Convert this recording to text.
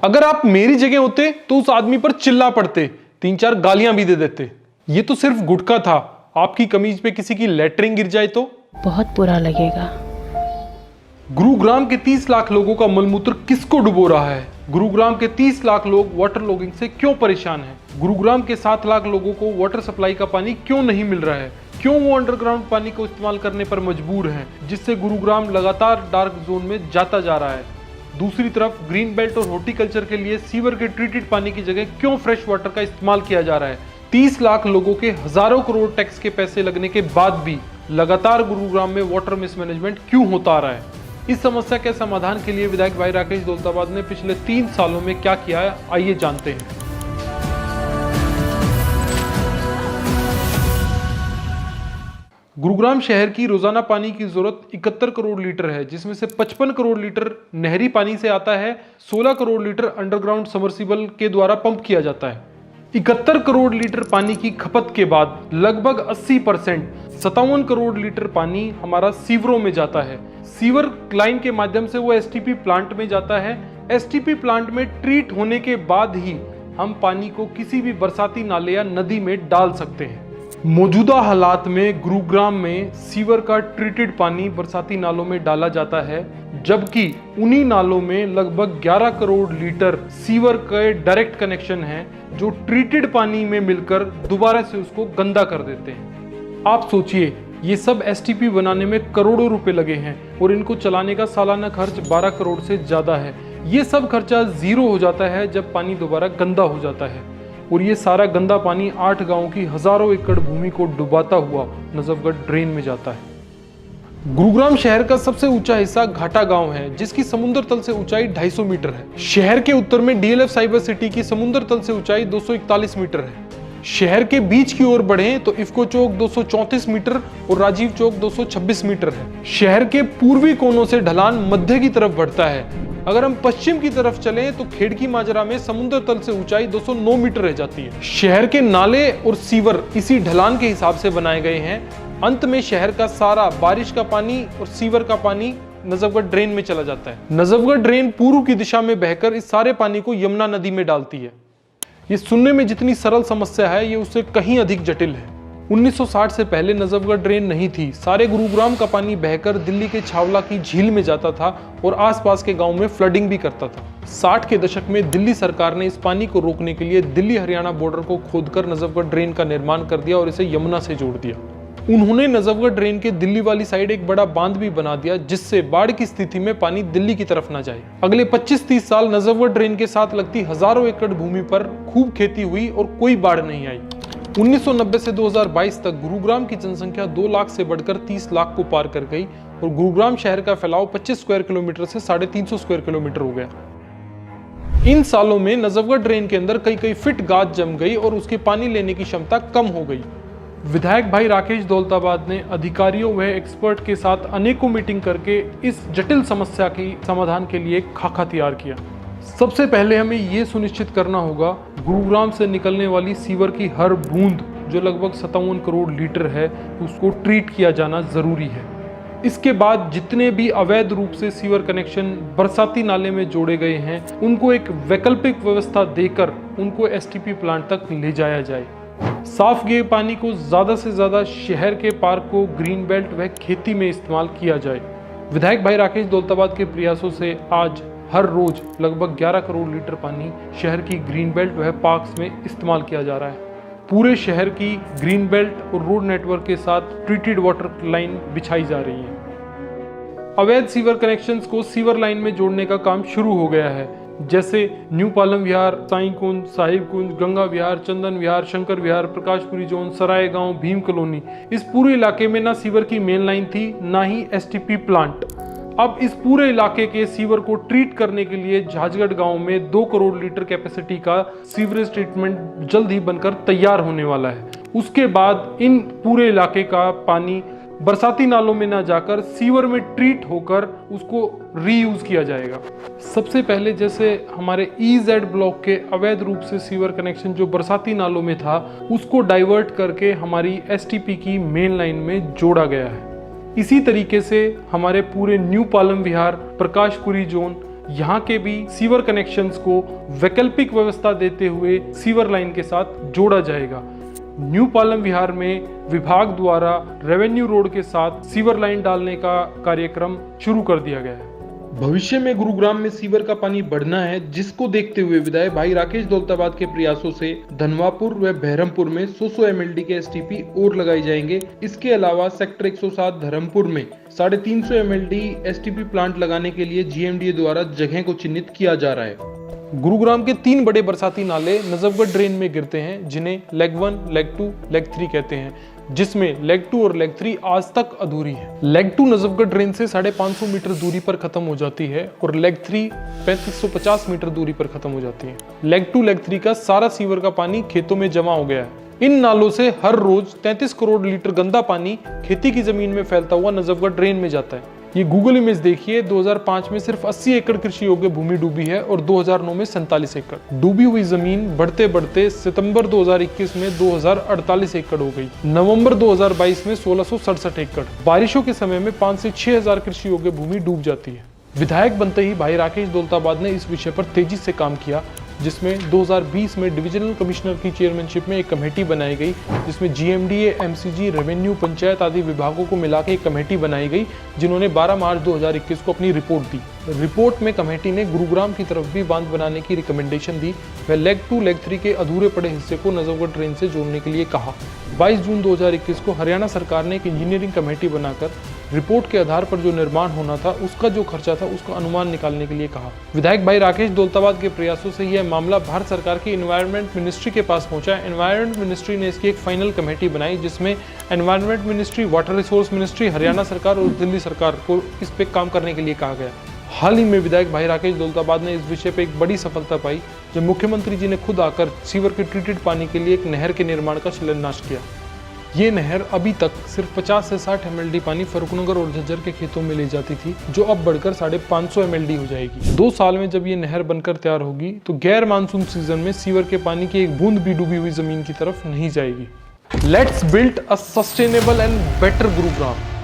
अगर आप मेरी जगह होते तो उस आदमी पर चिल्ला पड़ते, 3-4 गालियां भी दे देते। ये तो सिर्फ गुटखा था, आपकी कमीज पे किसी की लेटरिंग गिर जाए तो बहुत बुरा लगेगा। गुरुग्राम के 30 लाख लोगों का मलमूत्र किसको डुबो रहा है? गुरुग्राम के 30 लाख लोग वाटर लॉगिंग से क्यों परेशान हैं? गुरुग्राम के 7 लाख लोगों को वाटर सप्लाई का पानी क्यों नहीं मिल रहा है? क्यों वो अंडरग्राउंड पानी को इस्तेमाल करने पर मजबूर हैं, जिससे गुरुग्राम लगातार डार्क जोन में जाता जा रहा है? दूसरी तरफ ग्रीन बेल्ट और हॉर्टिकल्चर के लिए सीवर के ट्रीटेड पानी की जगह क्यों फ्रेश वाटर का इस्तेमाल किया जा रहा है? 30 लाख लोगों के हजारों करोड़ टैक्स के पैसे लगने के बाद भी लगातार गुरुग्राम में वाटर मिसमैनेजमेंट क्यों होता आ रहा है? इस समस्या के समाधान के लिए विधायक भाई राकेश दौलताबाद ने पिछले 3 सालों में क्या किया है, आइए जानते हैं। गुरुग्राम शहर की रोजाना पानी की जरूरत 71 करोड़ लीटर है, जिसमें से 55 करोड़ लीटर नहरी पानी से आता है, 16 करोड़ लीटर अंडरग्राउंड सबमर्सिबल के द्वारा पंप किया जाता है। 71 करोड़ लीटर पानी की खपत के बाद लगभग 80% 57 करोड़ लीटर पानी हमारा सीवरों में जाता है। सीवर लाइन के माध्यम से वो एसटीपी प्लांट में जाता है। एसटीपी प्लांट में ट्रीट होने के बाद ही हम पानी को किसी भी बरसाती नाले या नदी में डाल सकते हैं। मौजूदा हालात में गुरुग्राम में सीवर का ट्रीटेड पानी बरसाती नालों में डाला जाता है, जबकि उन्हीं नालों में लगभग 11 करोड़ लीटर सीवर के डायरेक्ट कनेक्शन हैं, जो ट्रीटेड पानी में मिलकर दोबारा से उसको गंदा कर देते हैं। आप सोचिए, ये सब एसटीपी बनाने में करोड़ों रुपए लगे हैं और इनको चलाने का सालाना खर्च 12 करोड़ से ज्यादा है। ये सब खर्चा जीरो हो जाता है जब पानी दोबारा गंदा हो जाता है, और ये सारा गंदा पानी 8 गांवों की हजारों एकड़ भूमि को डुबाता हुआ नजफगढ़ ड्रेन में जाता है। गुरुग्राम शहर का सबसे ऊंचा हिस्सा घाटा गांव है, जिसकी समुद्र तल से ऊंचाई 250 मीटर है। शहर के उत्तर में डीएलएफ साइबर सिटी की समुद्र तल से ऊंचाई 241 मीटर है। शहर के बीच की ओर बढ़ें तो इफ्को चौक 234 मीटर और राजीव चौक 226 मीटर है। शहर के पूर्वी कोनों से ढलान मध्य की तरफ बढ़ता है। अगर हम पश्चिम की तरफ चलें तो खेड़की माजरा में समुद्र तल से ऊंचाई 209 मीटर रह जाती है। शहर के नाले और सीवर इसी ढलान के हिसाब से बनाए गए हैं। अंत में शहर का सारा बारिश का पानी और सीवर का पानी नजफगढ़ ड्रेन में चला जाता है। नजफगढ़ ड्रेन पूर्व की दिशा में बहकर इस सारे पानी को यमुना नदी में डालती है। ये सुनने में जितनी सरल समस्या है, ये उससे कहीं अधिक जटिल है। 1960 से पहले नजफगढ़ ड्रेन नहीं थी। सारे गुरुग्राम का पानी बहकर दिल्ली के छावला की झील में जाता था और आसपास के गांव में फ्लडिंग भी करता था। 60 के दशक में दिल्ली सरकार ने इस पानी को रोकने के लिए दिल्ली हरियाणा बॉर्डर को खोदकर नजफगढ़ ड्रेन का निर्माण कर दिया और इसे यमुना से जोड़ दिया। उन्होंने नजफगढ़ ड्रेन के दिल्ली वाली साइड एक बड़ा बांध भी बना दिया, जिससे बाढ़ की स्थिति में पानी दिल्ली की तरफ न जाए। अगले 25-30 साल नजफगढ़ ड्रेन के साथ लगती हजारों एकड़ भूमि पर खूब खेती हुई और कोई बाढ़ नहीं आई। 1990 से 2022 तक गुरुग्राम की जनसंख्या 2 लाख से बढ़कर 30 लाख को पार कर गई और गुरुग्राम शहर का फैलाव 25 स्क्वायर किलोमीटर से 350 स्क्वायर किलोमीटर हो गया। इन सालों में नजफगढ़ ड्रेन के अंदर कई फीट गाद जम गई और उसके पानी लेने की क्षमता कम हो गई। विधायक भाई राकेश दौलताबाद ने अधिकारियों व एक्सपर्ट के साथ अनेकों मीटिंग करके इस जटिल समस्या की समाधान के लिए खाका तैयार किया। सबसे पहले हमें ये सुनिश्चित करना होगा, गुरुग्राम से निकलने वाली सीवर की हर बूंद, जो लगभग 57 करोड़ लीटर है, उसको ट्रीट किया जाना जरूरी है। इसके बाद जितने भी अवैध रूप से सीवर कनेक्शन बरसाती नाले में जोड़े गए हैं, उनको एक वैकल्पिक व्यवस्था देकर उनको एसटीपी प्लांट तक ले जाया जाए। साफ गए पानी को ज्यादा से ज्यादा शहर के पार्क को, ग्रीन बेल्ट व खेती में इस्तेमाल किया जाए। विधायक भाई राकेश दौलताबाद के प्रयासों से आज हर रोज लगभग 11 करोड़ लीटर पानी शहर की ग्रीन बेल्ट व पार्क्स में इस्तेमाल किया जा रहा है। पूरे शहर की ग्रीन बेल्ट और रोड नेटवर्क के साथ ट्रीटेड वाटर लाइन बिछाई जा रही है। अवैध सीवर कनेक्शंस को सीवर लाइन में जोड़ने का काम शुरू हो गया है, जैसे न्यू पालम विहार, साई कुंज, साहिब कुंज, गंगा विहार, चंदन विहार, शंकर विहार, प्रकाशपुरी जोन, सराय गांव, भीम कॉलोनी। इस पूरे इलाके में ना सीवर की मेन लाइन थी, ना ही एसटीपी प्लांट। अब इस पूरे इलाके के सीवर को ट्रीट करने के लिए झाजगढ़ गांव में 2 करोड़ लीटर कैपेसिटी का सीवरेज ट्रीटमेंट जल्द ही बनकर तैयार होने वाला है। उसके बाद इन पूरे इलाके का पानी बरसाती नालों में ना जाकर सीवर में ट्रीट होकर उसको रीयूज किया जाएगा। सबसे पहले जैसे हमारे ईजेड ब्लॉक के अवैध रूप से सीवर कनेक्शन जो बरसाती नालों में था, उसको डाइवर्ट करके हमारी एसटीपी की मेन लाइन में जोड़ा गया है। इसी तरीके से हमारे पूरे न्यू पालम विहार, प्रकाशपुरी जोन यहाँ के भी सीवर कनेक्शंस को वैकल्पिक व्यवस्था देते हुए सीवर लाइन के साथ जोड़ा जाएगा। न्यू पालम विहार में विभाग द्वारा रेवेन्यू रोड के साथ सीवर लाइन डालने का कार्यक्रम शुरू कर दिया गया है। भविष्य में गुरुग्राम में सीवर का पानी बढ़ना है, जिसको देखते हुए विधायक भाई राकेश दौलताबाद के प्रयासों से धनवापुर व बहरमपुर में 100 mld के एसटीपी और लगाए जाएंगे। इसके अलावा सेक्टर 107 धर्मपुर में 350 mld एसटीपी प्लांट लगाने के लिए जीएमडीए द्वारा जगह को चिन्हित किया जा रहा है। गुरुग्राम के 3 बड़े बरसाती नाले नजफगढ़ ड्रेन में गिरते हैं, जिन्हें लेग 1, लेग 2, लेग 3 कहते हैं, जिसमें लेग 2 और लेग 3 आज तक अधूरी है। लेग 2 नजफगढ़ ड्रेन से 550 मीटर दूरी पर खत्म हो जाती है और लेग 3 3550 मीटर दूरी पर खत्म हो जाती है। लेग 2, लेग 3 का सारा सीवर का पानी खेतों में जमा हो गया है। इन नालों से हर रोज 33 करोड़ लीटर गंदा पानी खेती की जमीन में फैलता हुआ नजफगढ़ ड्रेन में जाता है। ये गूगल इमेज देखिए, 2005 में सिर्फ 80 एकड़ कृषि योग्य भूमि डूबी है और 2009 में 47 एकड़। डूबी हुई जमीन बढ़ते बढ़ते सितंबर 2021 में 2048 एकड़ हो गई। नवंबर 2022 में 1667 एकड़। बारिशों के समय में 5 से 6 हजार कृषि योग्य भूमि डूब जाती है। विधायक बनते ही भाई राकेश दौलताबाद ने इस विषय पर तेजी से काम किया, जिसमें 2020 में डिविजनल कमिश्नर की चेयरमैनशिप में एक कमेटी बनाई गई, जिसमें जीएमडीए, एमसीजी, रेवेन्यू, पंचायत आदि विभागों को मिलाकर एक कमेटी बनाई गई, जिन्होंने 12 मार्च 2021 को अपनी रिपोर्ट दी। रिपोर्ट में कमेटी ने गुरुग्राम की तरफ भी बांध बनाने की रिकमेंडेशन दी व लेग 2, लेग 3 के अधूरे पड़े हिस्से को नजफगढ़ ट्रेन से जोड़ने के लिए कहा। 22 जून 2021 को हरियाणा सरकार ने एक इंजीनियरिंग कमेटी बनाकर रिपोर्ट के आधार पर जो निर्माण होना था उसका जो खर्चा था उसका अनुमान निकालने के लिए कहा। विधायक भाई राकेश दौलताबाद के प्रयासों से यह मामला भारत सरकार की एनवायरनमेंट मिनिस्ट्री के पास पहुंचा। एनवायरनमेंट मिनिस्ट्री ने इसकी एक फाइनल कमेटी बनाई, जिसमें environment ministry, water resource ministry, Haryana सरकार और दिल्ली सरकार को इस पे काम करने के लिए कहा गया। हाल ही में विधायक भाई राकेश दौलताबाद ने इस विषय पे एक बड़ी सफलता पाई, जब मुख्यमंत्री जी ने खुद आकर सीवर के ट्रीटेड पानी के लिए एक नहर के निर्माण का शिलान्यास किया। ये नहर अभी तक सिर्फ 50 से 60 mld पानी फर्रुखनगर और झज्जर के खेतों में ले जाती थी, जो अब बढ़कर 550 mld हो जाएगी। 2 साल में जब ये नहर बनकर तैयार होगी तो गैर मानसून सीजन में सीवर के पानी की एक बूंद भी डूबी हुई जमीन की तरफ नहीं जाएगी। Let's build a sustainable and better Gurugram.